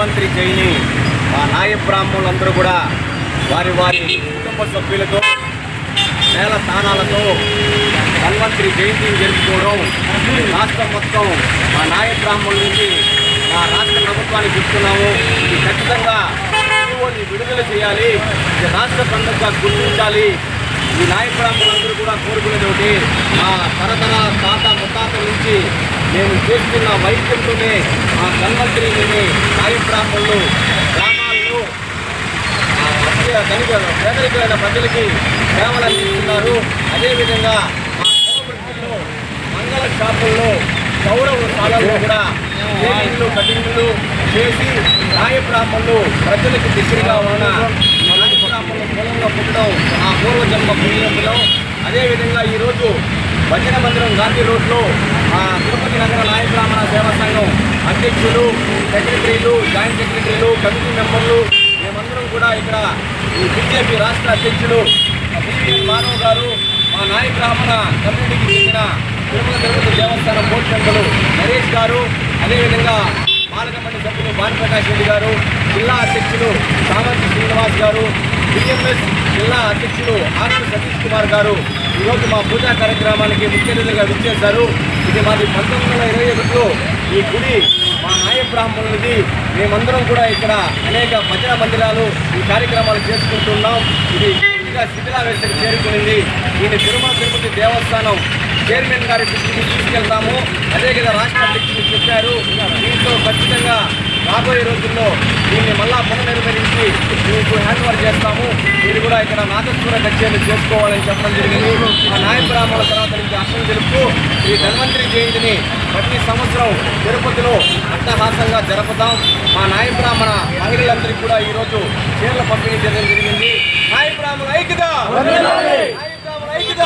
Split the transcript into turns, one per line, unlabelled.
ధన్వంతరి జైని మా నాయ బ్రాహ్మణులందరూ కూడా వారి వారి కుటుంబ సభ్యులతో నేల స్థానాలతో ధన్వంతరి జయంతిని జరుపుకోవడం రాష్ట్రం మొత్తం మా నాయ బ్రాహ్మణుల నుంచి మా రాష్ట్ర ప్రభుత్వానికి చెప్తున్నాము. ఇది ఖచ్చితంగా జీవోని విడుదల చేయాలి, ఇది రాష్ట్ర పండుగగా గుర్తించాలి. ఈ నాయ బ్రాహ్మణులందరూ కూడా కోరుకునేది ఒకటి, మా తరతరాల తాత ముత్తాతల నుంచి మేము చేస్తున్న వైద్యంతోనే మా ధన్వంతరిని నాయ బ్రాహ్మణులు గ్రామాల్లో పేదరికమైన ప్రజలకి సేవలు అందిస్తున్నారు. అదేవిధంగా మా గృహవృత్తుల్లో మంగళ షాపుల్లో గౌరవశాలలో కూడా ట్రైనింగ్లు కటింగ్లు చేసి నాయ బ్రాహ్మణులు ప్రజలకు దగ్గరగా ఉన్న నాయ బ్రాహ్మణులు పొలంలో పుట్టడం ఆ పూర్వజన్మ పుణ్యంలో. అదేవిధంగా ఈరోజు భజన మందిరం గాంధీ రోడ్లో తిరుపతి నగర నాయ బ్రాహ్మణ సేవా సంఘం అధ్యక్షులు, సెక్రటరీలు, జాయింట్ సెక్రటరీలు, కమిటీ మెంబర్లు మేమందరం కూడా ఇక్కడ ఈ బీజేపీ రాష్ట్ర అధ్యక్షులు బివిఎన్ మాధవ్ గారు, మా నాయ బ్రాహ్మణ కమ్యూనిటీకి చెందిన తిరుమల తిరుపతి దేవస్థానం బోర్డు మెంబర్లు నరేష్ గారు, అదేవిధంగా పాలకమండలి సభ్యులు భానుప్రకాష్ రెడ్డి గారు, జిల్లా అధ్యక్షులు సామంతి శ్రీనివాస్ గారు, బిఎంఎస్ జిల్లా అధ్యక్షులు ఆర్ఎస్ సతీష్ కుమార్ గారు ఈరోజు మా పూజా కార్యక్రమానికి ముఖ్య అతిథిగా విచ్చేశారు. ఇది మాది 1921లో ఈ గుడి మా నాయ బ్రాహ్మణులది. మేమందరం కూడా ఇక్కడ అనేక భజన మందిరాలు ఈ కార్యక్రమాలు చేసుకుంటున్నాం. ఇది పూర్తిగా శిథిలావస్థకు చేరుకునింది. దీన్ని తిరుమల తిరుపతి దేవస్థానం చైర్మన్ గారి దృష్టికి తీసుకెళ్తాము. అదేవిధంగా రాష్ట్ర అధ్యక్షులు చెప్పారు, దీంతో ఖచ్చితంగా రాబోయే రోజుల్లో దీన్ని మళ్ళా పునర్నిర్వహించి మీకు హ్యాండ్ ఓవర్ చేస్తాము. మీరు కూడా ఇక్కడ నాదస్వర కచేరీలు చేసుకోవాలని చెప్పడం జరిగింది. ఆ నాయ బ్రాహ్మణుల తర్వాత నుంచి అర్థం తెలుపుతూ ఈ ధన్వంతరి జయంతిని ప్రతి సంవత్సరం తిరుపతిలో అట్టహాసంగా జరుపుతాం. మా నాయ బ్రాహ్మణ మహిళలందరికీ కూడా ఈరోజు చీరల పంపిణీ చేయడం జరిగింది. నాయ బ్రాహ్మణ ఐక్యత! నాయ బ్రాహ్మణ ఐక్యత!